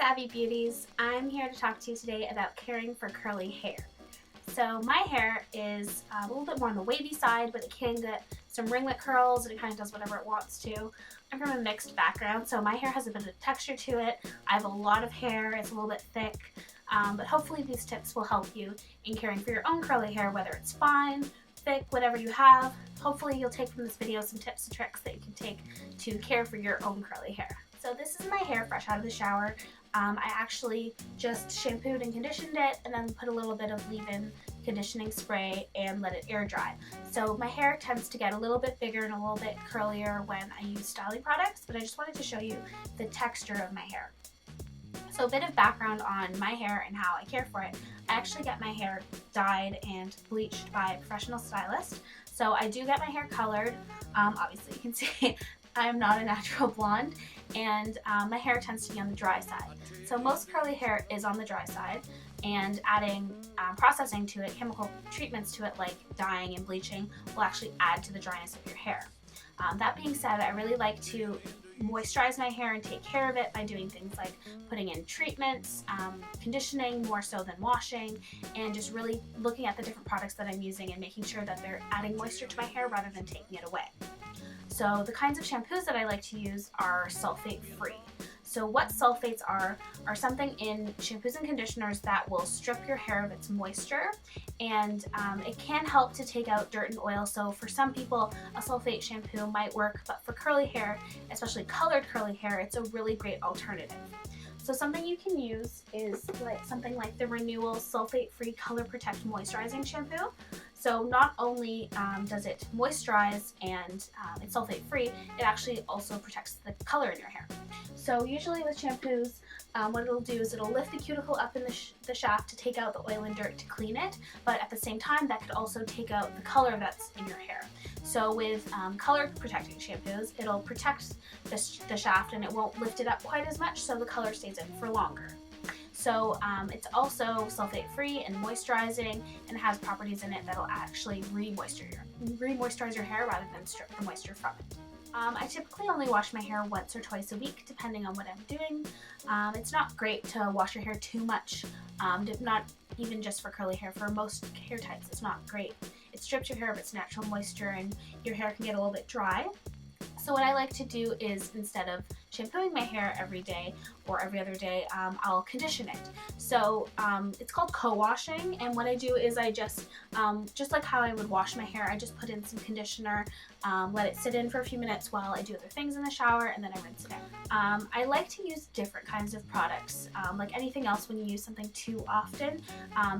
Savvy Beauties. I'm here to talk to you today about caring for curly hair. So my hair is a little bit more on the wavy side, but it can get some ringlet curls and it kind of does whatever it wants to. I'm from a mixed background, so my hair has a bit of texture to it. I have a lot of hair, it's a little bit thick, but hopefully these tips will help you in caring for your own curly hair, whether it's fine, thick, whatever you have. Hopefully you'll take from this video some tips and tricks that you can take to care for your own curly hair. So this is my hair fresh out of the shower. I actually just shampooed and conditioned it and then put a little bit of leave-in conditioning spray and let it air dry. So my hair tends to get a little bit bigger and a little bit curlier when I use styling products, but I just wanted to show you the texture of my hair. So a bit of background on my hair and how I care for it. I actually get my hair dyed and bleached by a professional stylist. So I do get my hair colored. Obviously you can see I am not a natural blonde, and my hair tends to be on the dry side. So most curly hair is on the dry side, and adding processing to it, chemical treatments to it like dyeing and bleaching will actually add to the dryness of your hair. That being said, I really like to moisturize my hair and take care of it by doing things like putting in treatments, conditioning more so than washing, and just really looking at the different products that I'm using and making sure that they're adding moisture to my hair rather than taking it away. So the kinds of shampoos that I like to use are sulphate-free. So what sulfates are something in shampoos and conditioners that will strip your hair of its moisture, and it can help to take out dirt and oil. So for some people, a sulfate shampoo might work, but for curly hair, especially colored curly hair, it's a really great alternative. So something you can use is something like the Renewal Sulphate-Free Color Protect Moisturizing Shampoo. So not only does it moisturize and it's sulphate-free, it actually also protects the color in your hair. So usually with shampoos, what it'll do is it'll lift the cuticle up in the shaft to take out the oil and dirt to clean it, but at the same time that could also take out the color that's in your hair. So with color protecting shampoos, it'll protect the shaft and it won't lift it up quite as much, so the color stays in for longer. So it's also sulphate-free and moisturizing, and has properties in it that'll actually re-moisturize your hair rather than strip the moisture from it. I typically only wash my hair once or twice a week, depending on what I'm doing. It's not great to wash your hair too much, not even just for curly hair. For most hair types, it's not great. It strips your hair of its natural moisture and your hair can get a little bit dry. So what I like to do is, instead of shampooing my hair every day or every other day, I'll condition it. So it's called co-washing, and what I do is I just like how I would wash my hair, I just put in some conditioner, let it sit in for a few minutes while I do other things in the shower, and then I rinse it out. I like to use different kinds of products. Like anything else, when you use something too often,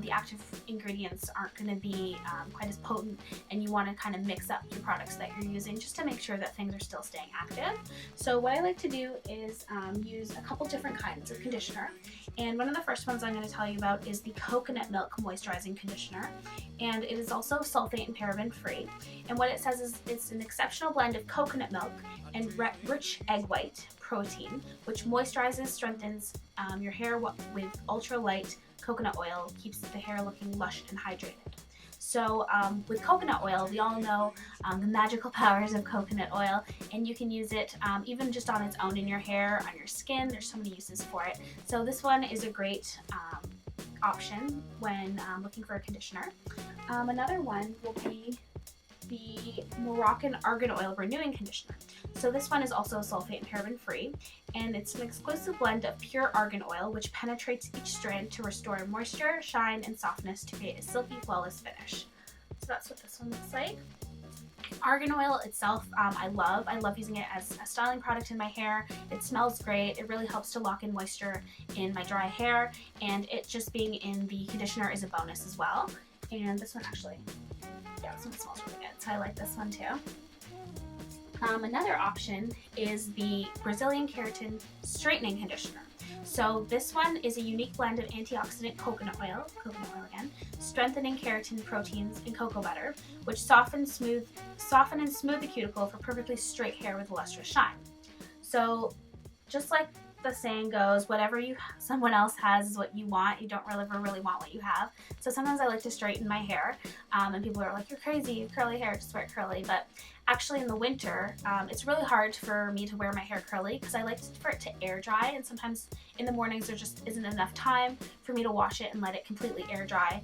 the active ingredients aren't going to be quite as potent, and you want to kind of mix up your products that you're using just to make sure that things are still staying active. So what I like to do is use a couple different kinds of conditioner, and one of the first ones I'm going to tell you about is the coconut milk moisturizing conditioner, and it is also sulfate and paraben free. And what it says is it's an exceptional blend of coconut milk and rich egg white protein, which moisturizes, strengthens your hair with ultra light coconut oil, keeps the hair looking lush and hydrated. So with coconut oil, we all know the magical powers of coconut oil, and you can use it even just on its own in your hair, on your skin. There's so many uses for it. So this one is a great option when looking for a conditioner. Another one will be the Moroccan Argan Oil Renewing Conditioner. So this one is also sulfate and paraben free, and it's an exclusive blend of pure argan oil which penetrates each strand to restore moisture, shine, and softness to create a silky, flawless finish. So that's what this one looks like. Argan oil itself, I love using it as a styling product in my hair. It smells great. It really helps to lock in moisture in my dry hair, and it just being in the conditioner is a bonus as well. And this one actually, yeah, this one smells really good, so I like this one too. Another option is the Brazilian Keratin Straightening Conditioner. So this one is a unique blend of antioxidant coconut oil again, strengthening keratin proteins and cocoa butter, which soften and smooth the cuticle for perfectly straight hair with lustrous shine. So just like the saying goes, whatever someone else has is what you want. You don't really want what you have. So sometimes I like to straighten my hair, and people are like, "You're crazy, you have curly hair, just wear it curly." But Actually, in the winter, it's really hard for me to wear my hair curly because I like for it to air dry, and sometimes in the mornings there just isn't enough time for me to wash it and let it completely air dry.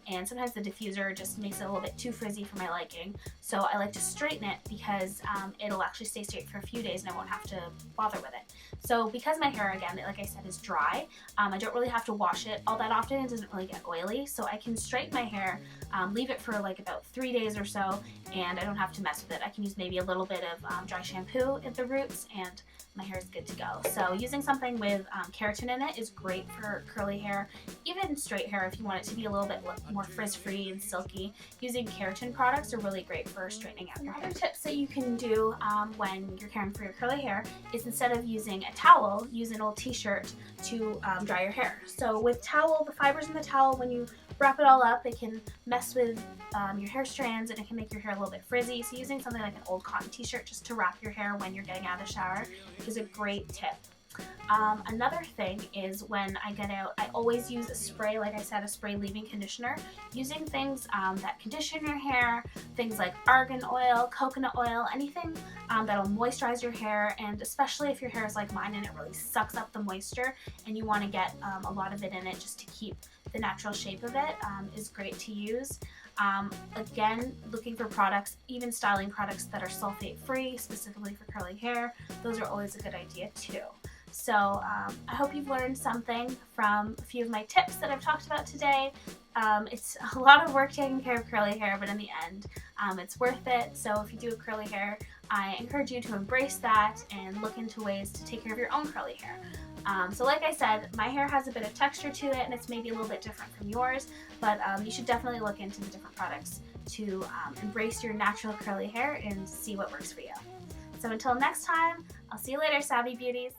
And sometimes the diffuser just makes it a little bit too frizzy for my liking. So I like to straighten it because it'll actually stay straight for a few days and I won't have to bother with it. So because my hair, again, like I said, is dry, I don't really have to wash it all that often. It doesn't really get oily, so I can straighten my hair, leave it for like about 3 days or so, and I don't have to mess with it. I can use maybe a little bit of dry shampoo at the roots, and my hair is good to go. So using something with keratin in it is great for curly hair, even straight hair if you want it to be a little bit more frizz-free and silky. Using keratin products are really great for straightening out your hair. Other tips that you can do when you're caring for your curly hair is, instead of using a towel, use an old t-shirt to dry your hair. So with towel, the fibers in the towel, when you wrap it all up, it can mess with your hair strands and it can make your hair a little bit frizzy. So using something like an old cotton t-shirt just to wrap your hair when you're getting out of the shower is a great tip. Another thing is, when I get out, I always use a spray, like I said, a spray leave-in conditioner. Using things that condition your hair, things like argan oil, coconut oil, anything that'll moisturize your hair, and especially if your hair is like mine and it really sucks up the moisture and you want to get a lot of it in it just to keep the natural shape of it, is great to use. Again, looking for products, even styling products that are sulphate-free, specifically for curly hair, those are always a good idea too. So I hope you've learned something from a few of my tips that I've talked about today. It's a lot of work taking care of curly hair, but in the end, it's worth it. So if you do have curly hair, I encourage you to embrace that and look into ways to take care of your own curly hair. So like I said, my hair has a bit of texture to it and it's maybe a little bit different from yours, but you should definitely look into the different products to embrace your natural curly hair and see what works for you. So until next time, I'll see you later, Savvy Beauties.